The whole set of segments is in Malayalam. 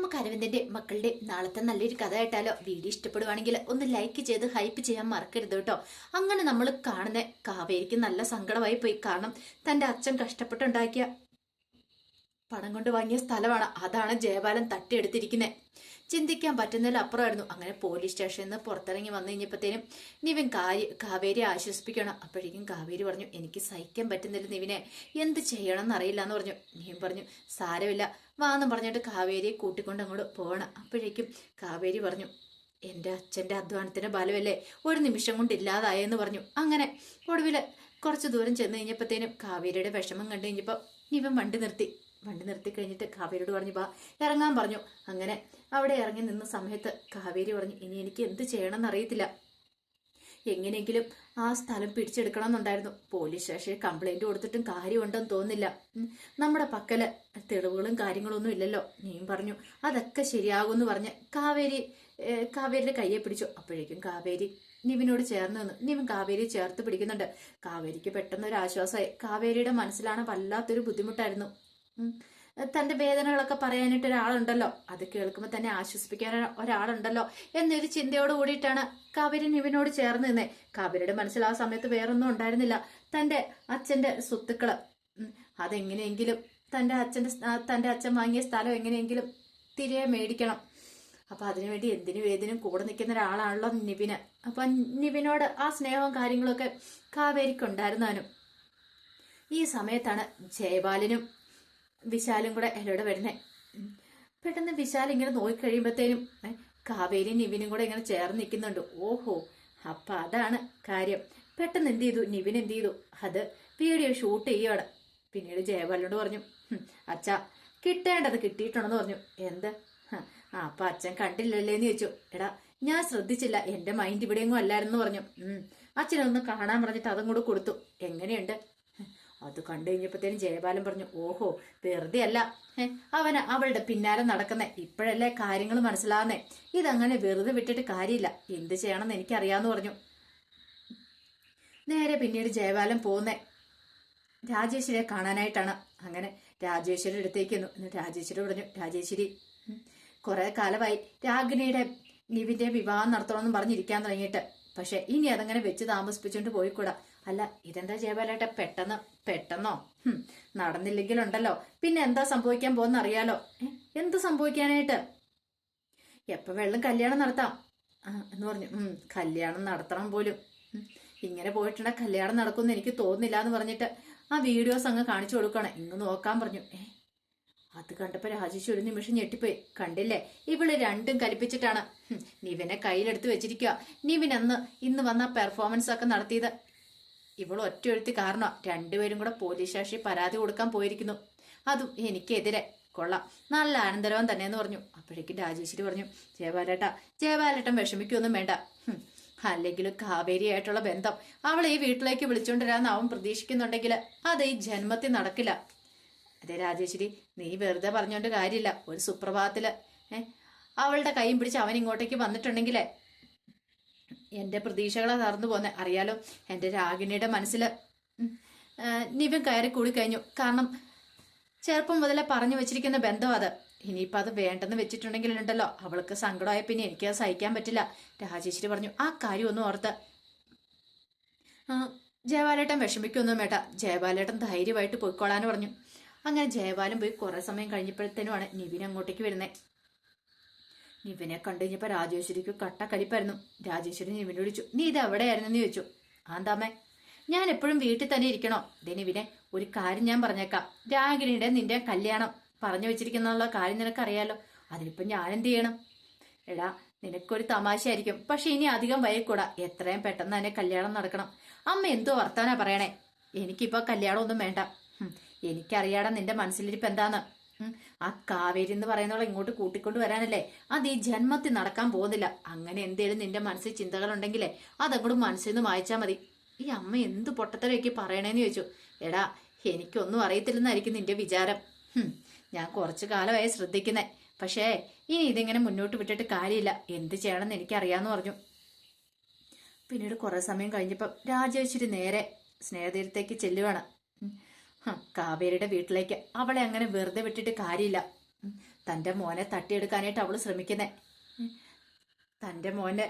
നമുക്ക് അരവിന്ദന്റെ മക്കളുടെ നാളത്തെ നല്ലൊരു കഥ കേട്ടാലോ? വീഡിയോ ഇഷ്ടപ്പെടുവാണെങ്കിൽ ഒന്ന് ലൈക്ക് ചെയ്ത് ഹൈപ്പ് ചെയ്യാൻ മറക്കരുത് കേട്ടോ. അങ്ങനെ നമ്മൾ കാണുന്ന കാവേരിക്ക് നല്ല സങ്കടമായി പോയി. കാരണം തന്റെ അച്ഛൻ കഷ്ടപ്പെട്ടുണ്ടാക്കിയ പണം കൊണ്ട് വാങ്ങിയ സ്ഥലമാണ്, അതാണ് ജയബാലൻ തട്ടിയെടുത്തിരിക്കുന്നത്. ചിന്തിക്കാൻ പറ്റുന്നതിൽ അപ്പുറമായിരുന്നു. അങ്ങനെ പോലീസ് സ്റ്റേഷനിൽ നിന്ന് പുറത്തിറങ്ങി വന്നു കഴിഞ്ഞപ്പോഴത്തേനും നിവിൻ കാവേരി ആശ്വസിപ്പിക്കണം. അപ്പോഴേക്കും കാവേരി പറഞ്ഞു, എനിക്ക് സഹിക്കാൻ പറ്റുന്നില്ല നിവിനെ, എന്ത് ചെയ്യണം എന്നറിയില്ല എന്ന് പറഞ്ഞു. നിവിൻ പറഞ്ഞു, സാരമില്ല വാന്നും പറഞ്ഞിട്ട് കാവേരിയെ കൂട്ടിക്കൊണ്ട് അങ്ങോട്ട് പോകണം. അപ്പോഴേക്കും കാവേരി പറഞ്ഞു, എൻ്റെ അച്ഛൻ്റെ അധ്വാനത്തിന്റെ ബലമല്ലേ ഒരു നിമിഷം കൊണ്ട് ഇല്ലാതായെന്ന് പറഞ്ഞു. അങ്ങനെ ഒടുവിൽ കുറച്ച് ദൂരം ചെന്ന് കഴിഞ്ഞപ്പോഴത്തേനും കാവേരിയുടെ വിഷമം കണ്ടു കഴിഞ്ഞപ്പോൾ നിവിൻ വണ്ടി നിർത്തി കഴിഞ്ഞിട്ട് കാവേരിയോട് പറഞ്ഞു, വാ ഇറങ്ങാൻ പറഞ്ഞു. അങ്ങനെ അവിടെ ഇറങ്ങി നിന്ന സമയത്ത് കാവേരി പറഞ്ഞു, ഇനി എനിക്ക് എന്ത് ചെയ്യണമെന്ന് അറിയത്തില്ല, എങ്ങനെയെങ്കിലും ആ സ്ഥലം പിടിച്ചെടുക്കണം എന്നുണ്ടായിരുന്നു. പോലീസ് സ്റ്റേഷനിൽ കംപ്ലൈന്റ് കൊടുത്തിട്ടും കാര്യമുണ്ടെന്ന് തോന്നുന്നില്ല, നമ്മുടെ പക്കല് തെളിവുകളും കാര്യങ്ങളൊന്നും ഇല്ലല്ലോ. നീയും പറഞ്ഞു അതൊക്കെ ശരിയാകുമെന്ന് പറഞ്ഞ് കാവേരിയുടെ കയ്യെ പിടിച്ചു. അപ്പോഴേക്കും കാവേരി നിവിനോട് ചേർന്ന് നിന്ന് നിവിൻ കാവേരി ചേർത്ത് പിടിക്കുന്നുണ്ട്. കാവേരിക്ക് പെട്ടെന്ന് ഒരു ആശ്വാസമായി. കാവേരിയുടെ മനസ്സിലാണ് വല്ലാത്തൊരു ബുദ്ധിമുട്ടായിരുന്നു. തന്റെ വേദനകളൊക്കെ പറയാനായിട്ട് ഒരാളുണ്ടല്ലോ, അത് കേൾക്കുമ്പോൾ തന്നെ ആശ്വസിപ്പിക്കാൻ ഒരാളുണ്ടല്ലോ എന്നൊരു ചിന്തയോട് കൂടിയിട്ടാണ് കാവേരി നിവിനോട് ചേർന്ന് നിന്നേ. കാവേരിയുടെ മനസ്സിൽ ആ സമയത്ത് വേറൊന്നും ഉണ്ടായിരുന്നില്ല. തന്റെ അച്ഛന്റെ സ്വത്തുക്കള് അതെങ്ങനെയെങ്കിലും തന്റെ അച്ഛൻ വാങ്ങിയ സ്ഥലം എങ്ങനെയെങ്കിലും തിരികെ മേടിക്കണം. അപ്പൊ അതിനുവേണ്ടി എന്തിനു വേദിനും കൂടെ നിൽക്കുന്ന ഒരാളാണല്ലോ നിവിന്. അപ്പൊ നിവിനോട് ആ സ്നേഹവും കാര്യങ്ങളൊക്കെ കാവേരിക്ക് ഉണ്ടായിരുന്നാനും. ഈ സമയത്താണ് ജയപാലനും വിശാലും കൂടെ എന്നോട് വരുന്നേ. പെട്ടെന്ന് വിശാൽ ഇങ്ങനെ നോക്കിക്കഴിയുമ്പോഴത്തേനും കാവേരി നിവിനും കൂടെ ഇങ്ങനെ ചേർന്ന് നിൽക്കുന്നുണ്ട്. ഓഹോ, അപ്പൊ അതാണ് കാര്യം. പെട്ടെന്ന് എന്ത് ചെയ്തു, നിവിൻ എന്ത് ചെയ്തു, അത് വീഡിയോ ഷൂട്ട് ചെയ്യുവാണ്. പിന്നീട് ജയപാലിനോട് പറഞ്ഞു, അച്ഛാ കിട്ടേണ്ടത് കിട്ടിയിട്ടുണ്ടെന്ന് പറഞ്ഞു. എന്ത്? അപ്പൊ അച്ഛൻ കണ്ടില്ലല്ലേന്ന് ചോദിച്ചു. എടാ ഞാൻ ശ്രദ്ധിച്ചില്ല, എന്റെ മൈൻഡ് ഇവിടെയെങ്ങും അല്ലായിരുന്നു പറഞ്ഞു. അച്ഛനൊന്ന് കാണാൻ പറഞ്ഞിട്ട് അതും കൂടെ കൊടുത്തു. എങ്ങനെയുണ്ട്? അത് കണ്ടു കഴിഞ്ഞപ്പോഴത്തേനും ജയപാലൻ പറഞ്ഞു, ഓഹോ വെറുതെ അല്ല അവളുടെ പിന്നാലെ നടക്കുന്നേ, ഇപ്പോഴല്ലേ കാര്യങ്ങൾ മനസ്സിലാവുന്നേ, ഇതങ്ങനെ വെറുതെ വിട്ടിട്ട് കാര്യമില്ല, എന്ത് ചെയ്യണമെന്ന് എനിക്കറിയാന്ന് പറഞ്ഞു. നേരെ പിന്നീട് ജയപാലൻ പോകുന്നേ രാജേശ്വരിയെ കാണാനായിട്ടാണ്. അങ്ങനെ രാജേശ്വരി അടുത്തേക്ക് വന്നു. രാജേശ്വരി പറഞ്ഞു, രാജേശ്വരി കുറെ കാലമായി രാഗിണിയുടെ നിവിന്റെ വിവാഹം നടത്തണമെന്ന് പറഞ്ഞിരിക്കാൻ തുടങ്ങിയിട്ട്, പക്ഷെ ഇനി അതങ്ങനെ വെച്ച് താമസിപ്പിച്ചോണ്ട് പോയിക്കൂടാ. അല്ല ഇതെന്താ ജയപാലേട്ട പെട്ടെന്നോ? നടന്നില്ലെങ്കിലുണ്ടല്ലോ പിന്നെ എന്താ സംഭവിക്കാൻ പോകുന്ന അറിയാലോ. എന്ത് സംഭവിക്കാനായിട്ട്? എപ്പോ വെള്ളം കല്യാണം നടത്താം എന്ന് പറഞ്ഞു. കല്യാണം നടത്തണം പോലും, ഇങ്ങനെ പോയിട്ടുണ്ടെ കല്യാണം നടക്കുമെന്ന് എനിക്ക് തോന്നുന്നില്ല എന്ന് പറഞ്ഞിട്ട് ആ വീഡിയോസ് അങ്ങ് കാണിച്ചു കൊടുക്കണം, ഇങ്ങ് നോക്കാൻ പറഞ്ഞു. അത് കണ്ടപ്പോ രാജേഷ് ഒരു നിമിഷം ഞെട്ടിപ്പോയി. കണ്ടില്ലേ, ഇവള് രണ്ടും കൽപ്പിച്ചിട്ടാണ് നിവിനെ കയ്യിലെടുത്ത് വെച്ചിരിക്കുക. നിവിൻ ഇന്ന് വന്ന പെർഫോമൻസ് ഒക്കെ നടത്തിയത് ഇവൾ ഒറ്റയൊരുത്തി കാരണം. രണ്ടുപേരും കൂടെ പോലീസ് സ്റ്റേഷനിൽ പരാതി കൊടുക്കാൻ പോയിരിക്കുന്നു, അതും എനിക്കെതിരെ. കൊള്ളാം, നല്ല ആനന്ദരവൻ തന്നെയെന്ന് പറഞ്ഞു. അപ്പോഴേക്കും രാജേശ്വരി പറഞ്ഞു, ജയബാലേട്ടൻ വിഷമിക്കൊന്നും വേണ്ട, അല്ലെങ്കിലും കാവേരിയായിട്ടുള്ള ബന്ധം അവളെ ഈ വീട്ടിലേക്ക് വിളിച്ചോണ്ടിരാന്ന് അവൻ പ്രതീക്ഷിക്കുന്നുണ്ടെങ്കിൽ അത് ഈ ജന്മത്തിൽ നടക്കില്ല. അതെ രാജേശ്വരി, നീ വെറുതെ പറഞ്ഞോണ്ട് കാര്യമില്ല. ഒരു സുപ്രഭാതത്തില് അവളുടെ കൈയും പിടിച്ച് അവൻ ഇങ്ങോട്ടേക്ക് വന്നിട്ടുണ്ടെങ്കിലേ എന്റെ പ്രതീക്ഷകളെ തറന്നു പോന്നെ. അറിയാലോ, എന്റെ രാഗിണിയുടെ മനസ്സിൽ നിവിൻ കയറി കൂടി കഴിഞ്ഞു. കാരണം ചെറുപ്പം മുതലേ പറഞ്ഞു വെച്ചിരിക്കുന്ന ബന്ധം അത്. ഇനിയിപ്പോൾ അത് വേണ്ടെന്ന് വെച്ചിട്ടുണ്ടെങ്കിലുണ്ടല്ലോ അവൾക്ക് സങ്കടമായ പിന്നെ എനിക്കത് സഹിക്കാൻ പറ്റില്ല. രാജേശ്വരി പറഞ്ഞു, ആ കാര്യം ഒന്നും ഓർത്ത് ജയബാലേട്ടൻ വിഷമിക്കൊന്നും വേണ്ട, ജയബാലേട്ടൻ ധൈര്യമായിട്ട് പോയിക്കോളാന്ന് പറഞ്ഞു. അങ്ങനെ ജയബാലൻ പോയി കുറെ സമയം കഴിഞ്ഞപ്പോഴത്തേനുമാണ് നിവിൻ അങ്ങോട്ടേക്ക് വരുന്നത്. നിവിനെ കണ്ടു കഴിഞ്ഞപ്പോ രാജേശ്വരിക്ക് കട്ടക്കലിപ്പായിരുന്നു. രാജേശ്വരി നിവിനെ വിളിച്ചു, നീ ഇത് എവിടെയായിരുന്നെന്ന് ചോദിച്ചു. ആന്താമ്മേ, ഞാൻ എപ്പോഴും വീട്ടിൽ തന്നെ ഇരിക്കണോ? ദേ നിവിനെ, ഒരു കാര്യം ഞാൻ പറഞ്ഞേക്കാം, രാഗിണിയുടെ നിന്റെ കല്യാണം പറഞ്ഞു വെച്ചിരിക്കുന്നുള്ള കാര്യം നിനക്കറിയാലോ, അതിനിപ്പോ ഞാൻ എന്ത് ചെയ്യണം? എടാ നിനക്കൊരു തമാശയായിരിക്കും, പക്ഷെ ഇനി അധികം വൈകൂടാ, എത്രയും പെട്ടെന്ന് തന്നെ കല്യാണം നടക്കണം. അമ്മ എന്തോ വർത്താനാ പറയണേ? എനിക്കിപ്പോ കല്യാണം ഒന്നും വേണ്ട. എനിക്കറിയാടാ നിന്റെ മനസ്സിലിരിപ്പ് എന്താന്ന്. ആ കാവേരി എന്ന് പറയുന്നവളെ ഇങ്ങോട്ട് കൂട്ടിക്കൊണ്ട് വരാനല്ലേ, അത് ഈ ജന്മത്തിൽ നടക്കാൻ പോകുന്നില്ല. അങ്ങനെ എന്തേലും നിന്റെ മനസ്സിൽ ചിന്തകളുണ്ടെങ്കിലേ അതങ്ങോട്ട് മനസ്സിൽ നിന്ന് മായച്ചാ മതി. ഈ അമ്മ എന്ത് പൊട്ടത്തരയൊക്കെ പറയണേന്ന് ചോദിച്ചു. എടാ എനിക്കൊന്നും അറിയത്തില്ലെന്നായിരിക്കും നിന്റെ വിചാരം. ഞാൻ കുറച്ചു കാലമായി ശ്രദ്ധിക്കുന്നേ, പക്ഷേ ഇനി ഇതിങ്ങനെ മുന്നോട്ട് വിട്ടിട്ട് കാര്യമില്ല, എന്ത് ചെയ്യണമെന്ന് എനിക്കറിയാന്ന് പറഞ്ഞു. പിന്നീട് കുറെ സമയം കഴിഞ്ഞപ്പോൾ രാജേശ്വരി നേരെ സ്നേഹതീരത്തേക്ക് ചെല്ലുവാണ്. കാവേരിയുടെ വീട്ടിലേക്ക്. അവളെ അങ്ങനെ വെറുതെ വിട്ടിട്ട് കാര്യമില്ല. തൻ്റെ മോനെ തട്ടിയെടുക്കാനായിട്ട് അവൾ ശ്രമിക്കുന്നേ. തൻ്റെ മോൻ്റെ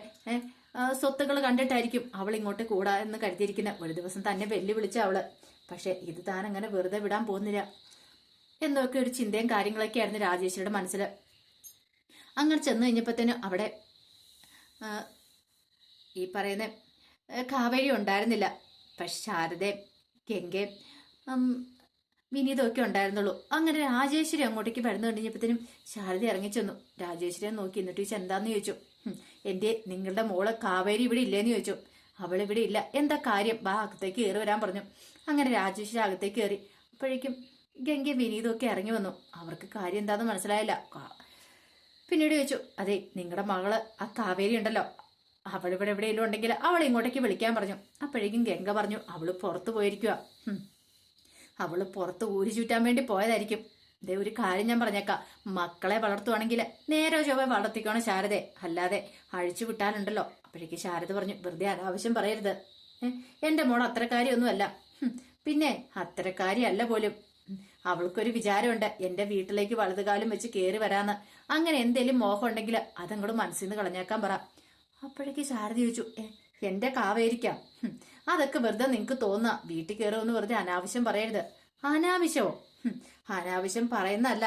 സ്വത്തുകൾ കണ്ടിട്ടായിരിക്കും അവൾ ഇങ്ങോട്ട് കൂടാ എന്ന് കരുതിയിരിക്കുന്നത്. ഒരു ദിവസം തന്നെ വെല്ലുവിളിച്ച അവള്. പക്ഷെ ഇത് താൻ അങ്ങനെ വെറുതെ വിടാൻ പോകുന്നില്ല എന്നൊക്കെ ഒരു ചിന്തയും കാര്യങ്ങളൊക്കെ ആയിരുന്നു രാജേശ്വരിയുടെ മനസ്സിൽ. അങ്ങനെ ചെന്ന് കഴിഞ്ഞപ്പോഴത്തേനും അവിടെ ഈ പറയുന്ന കാവേരി ഉണ്ടായിരുന്നില്ല. പക്ഷെ ശാരദയും ഗംഗയും വിനീതമൊക്കെ ഉണ്ടായിരുന്നുള്ളൂ. അങ്ങനെ രാജേശ്വരി അങ്ങോട്ടേക്ക് വരുന്നു കഴിഞ്ഞപ്പോഴത്തേനും ശാരദ ഇറങ്ങിച്ചെന്നു. രാജേശ്വരിയെ നോക്കി എന്നിട്ട് ചോദിച്ചു, എന്താന്ന് ചോദിച്ചു. നിങ്ങളുടെ മോള് കാവേരി ഇവിടെ ഇല്ലേന്ന് ചോദിച്ചു. അവളിവിടെ ഇല്ല. എന്താ കാര്യം? വാ അകത്തേക്ക് കയറി വരാൻ പറഞ്ഞു. അങ്ങനെ രാജേശ്വരി അകത്തേക്ക് കയറി. അപ്പോഴേക്കും ഗംഗയും വിനീതമൊക്കെ ഇറങ്ങി വന്നു. അവർക്ക് കാര്യം എന്താണെന്ന് മനസ്സിലായില്ല. പിന്നീട് ചോദിച്ചു, അതെ നിങ്ങളുടെ മകള് ആ കാവേരി ഉണ്ടല്ലോ, അവളിവിടെ എവിടെയെങ്കിലും ഉണ്ടെങ്കിൽ അവളെ ഇങ്ങോട്ടേക്ക് വിളിക്കാൻ പറഞ്ഞു. അപ്പോഴേക്കും ഗംഗ പറഞ്ഞു, അവള് പുറത്തു പോയിരിക്കുക. അവള് പുറത്ത് ഊരി ചുറ്റാൻ വേണ്ടി പോയതായിരിക്കും. ഇതേ ഒരു കാര്യം ഞാൻ പറഞ്ഞേക്കാം, മക്കളെ വളർത്തുവാണെങ്കിൽ നേരെ ചൊവ്വ വളർത്തിക്കോണം ശാരദെ, അല്ലാതെ അഴിച്ചു വിട്ടാലുണ്ടല്ലോ. അപ്പോഴേക്ക് ശാരദ പറഞ്ഞു, വെറുതെ അനാവശ്യം പറയരുത്. എന്റെ മോൾ അത്രക്കാരിയൊന്നുമല്ല. പിന്നെ അത്രക്കാരിയല്ല പോലും. അവൾക്കൊരു വിചാരമുണ്ട്, എന്റെ വീട്ടിലേക്ക് വലതുകാലം വെച്ച് കയറി വരാന്ന്. അങ്ങനെ എന്തേലും മോഹം ഉണ്ടെങ്കിൽ അതങ്ങോട്ട് മനസ്സിൽ നിന്ന് കളഞ്ഞേക്കാൻ പറ. അപ്പോഴേക്ക് ശാരദ ചോദിച്ചു, എന്റെ കാവേരിക്കാം, അതൊക്കെ വെറുതെ നിങ്ങക്ക് തോന്നുക. വീട്ടിൽ കയറുമെന്ന് വെറുതെ അനാവശ്യം പറയരുത്. അനാവശ്യമോ? അനാവശ്യം പറയുന്നതല്ല,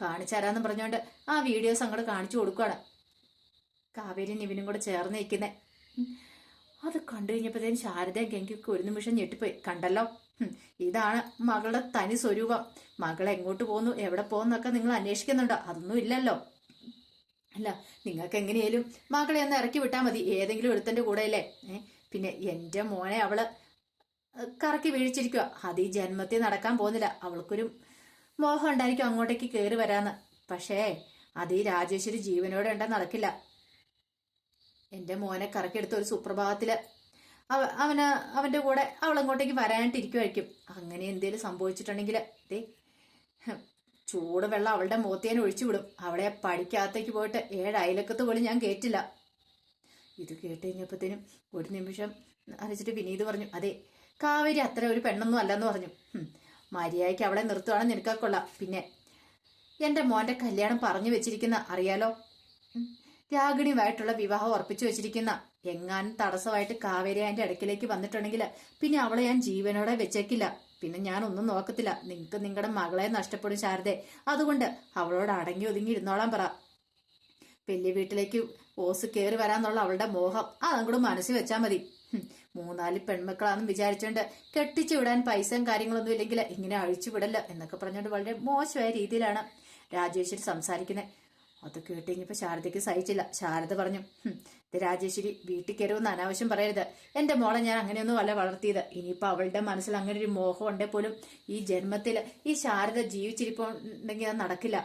കാണിച്ചു തരാന്ന് പറഞ്ഞോണ്ട് ആ വീഡിയോസ് അങ്ങോട്ട് കാണിച്ചു കൊടുക്കുകയാണ്. കാവേരി നിവിനും കൂടെ ചേർന്ന് നിൽക്കുന്നേ. അത് കണ്ടു കഴിഞ്ഞപ്പോഴത്തേനും ശാരദയും ഗംഗയ്ക്ക് ഒരു നിമിഷം ഞെട്ടിപ്പോയി. കണ്ടല്ലോ, ഇതാണ് മകളുടെ തനി സ്വരൂപം. മകൾ എങ്ങോട്ട് പോകുന്നു, എവിടെ പോകുന്നൊക്കെ നിങ്ങൾ അന്വേഷിക്കുന്നുണ്ടോ? അതൊന്നും ഇല്ലല്ലോ. അല്ല, നിങ്ങൾക്ക് എങ്ങനെയാലും മകളെ ഒന്ന് ഇറക്കി വിട്ടാൽ മതി, ഏതെങ്കിലും ഒരുത്തന്റെ കൂടെയല്ലേ. പിന്നെ എന്റെ മോനെ അവള് കറക്കി വീഴിച്ചിരിക്കുക. അത് ഈ ജന്മത്തിൽ നടക്കാൻ പോകുന്നില്ല. അവൾക്കൊരു മോഹം ഉണ്ടായിരിക്കും അങ്ങോട്ടേക്ക് കയറി വരാന്ന്. പക്ഷേ അത് ഈ രാജേശ്വരി ജീവനോടെ ഉണ്ടെന്ന് നടക്കില്ല. എന്റെ മോനെ കറക്കിയെടുത്ത ഒരു സുപ്രഭാതത്തില് അവന്റെ കൂടെ അവൾ അങ്ങോട്ടേക്ക് വരാനായിട്ടിരിക്കുമായിരിക്കും. അങ്ങനെ എന്തേലും സംഭവിച്ചിട്ടുണ്ടെങ്കിൽ ചൂട് വെള്ളം അവളുടെ മുഖത്തേന് ഒഴിച്ചു വിടും. അവളെ പടിക്കകത്തേക്ക് പോയിട്ട് 7 അയലക്കത്ത് പോലും ഞാൻ കേട്ടില്ല. ഇത് കേട്ട് കഴിഞ്ഞപ്പോഴത്തേനും ഒരു നിമിഷം അരച്ചിട്ട് വിനീത് പറഞ്ഞു, അതെ കാവേരി അത്ര ഒരു പെണ്ണൊന്നും അല്ലെന്ന് പറഞ്ഞു. മര്യാദയ്ക്ക് അവളെ നിർത്തുവാണെന്ന് നിനക്കൊക്കെ കൊള്ളാം. പിന്നെ എന്റെ മോന്റെ കല്യാണം പറഞ്ഞു വെച്ചിരിക്കുന്ന അറിയാലോ, രാഗിണിയുമായിട്ടുള്ള വിവാഹം ഉറപ്പിച്ചു വെച്ചിരിക്കുന്ന. എങ്ങാനും തടസ്സമായിട്ട് കാവേരി അതിന്റെ ഇടയ്ക്കിലേക്ക് വന്നിട്ടുണ്ടെങ്കിൽ പിന്നെ അവളെ ഞാൻ ജീവനോടെ വെച്ചേക്കില്ല. പിന്നെ ഞാൻ ഒന്നും നോക്കത്തില്ല. നിങ്ങൾക്ക് നിങ്ങളുടെ മകളെ നഷ്ടപ്പെടും ശാരദേ. അതുകൊണ്ട് അവളോട് അടങ്ങി ഒതുങ്ങി ഇരുന്നോളാൻ പറ. വലിയ വീട്ടിലേക്ക് ഓസ് കയറി വരാന്നുള്ള അവളുടെ മോഹം അതങ്ങോട്ട് മനസ്സിൽ വെച്ചാൽ മതി. 3-4 പെൺമക്കളാണെന്ന് വിചാരിച്ചോണ്ട് കെട്ടിച്ചു വിടാൻ പൈസയും കാര്യങ്ങളൊന്നും ഇല്ലെങ്കിൽ ഇങ്ങനെ അഴിച്ചു വിടല്ല എന്നൊക്കെ പറഞ്ഞുകൊണ്ട് വളരെ മോശമായ രീതിയിലാണ് രാജേശ്വരി സംസാരിക്കുന്നത്. അത് കേട്ട് കഴിഞ്ഞപ്പോ ശാരദയ്ക്ക് സഹിച്ചില്ല. ശാരദ പറഞ്ഞു, ഇത് രാജേശ്വരി വീട്ടിൽ കയറുമെന്ന് അനാവശ്യം പറയരുത്. എന്റെ മോളെ ഞാൻ അങ്ങനെയൊന്നും അല്ല വളർത്തിയത്. ഇനിയിപ്പോ അവളുടെ മനസ്സിൽ അങ്ങനെ ഒരു മോഹം ഉണ്ടേ പോലും ഈ ജന്മത്തില് ഈ ശാരദ ജീവിച്ചിരിപ്പുണ്ടെങ്കിൽ അത് നടക്കില്ല.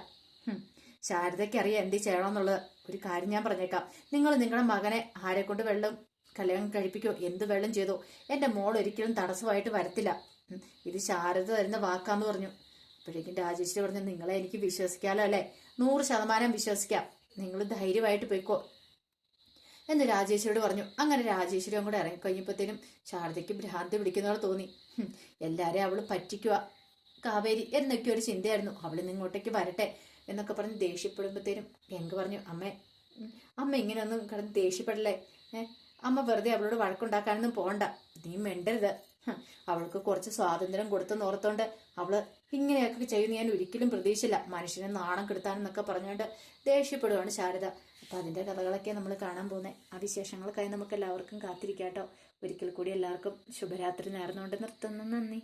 ശാരദയ്ക്ക് അറിയാം എന്ത് ചെയ്യണമെന്നുള്ളത്. ഒരു കാര്യം ഞാൻ പറഞ്ഞേക്കാം, നിങ്ങൾ നിങ്ങളുടെ മകനെ ആരെ കൊണ്ട് കല്യാണം കഴിപ്പിക്കോ, എന്ത് വെള്ളം ചെയ്തോ, എന്റെ മോൾ ഒരിക്കലും തടസ്സമായിട്ട് വരത്തില്ല. ഇത് ശാരദ തരുന്ന വാക്കാന്ന് പറഞ്ഞു. അപ്പോഴേക്കും രാജേശ്വരി പറഞ്ഞു, നിങ്ങളെ എനിക്ക് വിശ്വസിക്കാലോ അല്ലെ? 100% വിശ്വസിക്കാം. നിങ്ങൾ ധൈര്യമായിട്ട് പോയിക്കോ എന്ന് രാജേശ്വരിയോട് പറഞ്ഞു. അങ്ങനെ രാജേശ്വരി അങ്ങോട്ട് ഇറങ്ങിക്കഴിഞ്ഞപ്പോഴത്തേനും ശാരദയ്ക്ക് ഭ്രാന്തി പിടിക്കുന്നവർ തോന്നി. എല്ലാരെയും അവള് പറ്റിക്കുക കാവേരി എന്നൊക്കെ ഒരു ചിന്തയായിരുന്നു. അവള് ഇങ്ങോട്ടേക്ക് വരട്ടെ എന്നൊക്കെ പറഞ്ഞ് ദേഷ്യപ്പെടുമ്പോഴത്തേനും ഗംഗ പറഞ്ഞു, അമ്മ ഇങ്ങനെയൊന്നും കിടന്ന് ദേഷ്യപ്പെടല്ലേ. അമ്മ വെറുതെ അവളോട് വഴക്കുണ്ടാക്കാനൊന്നും പോകണ്ട. നീ മിണ്ടരുത്. അവൾക്ക് കുറച്ച് സ്വാതന്ത്ര്യം കൊടുത്തെന്ന് ഓർത്തോണ്ട് അവള് ഇങ്ങനെയൊക്കെ ചെയ്യുന്ന ഞാൻ ഒരിക്കലും പ്രതീക്ഷിച്ചില്ല. മനുഷ്യനെ നാണം കെടുത്താനെന്നൊക്കെ പറഞ്ഞുകൊണ്ട് ദേഷ്യപ്പെടുവാണ് ശാരദ. അപ്പൊ അതിന്റെ കഥകളൊക്കെ നമ്മൾ കാണാൻ പോകുന്നത്. ആ വിശേഷങ്ങൾക്കായി നമുക്ക് എല്ലാവർക്കും കാത്തിരിക്കാട്ടോ. ഒരിക്കൽ കൂടി എല്ലാവർക്കും ശുഭരാത്രി നേർന്നുകൊണ്ട് നിർത്തുന്നു. നന്ദി.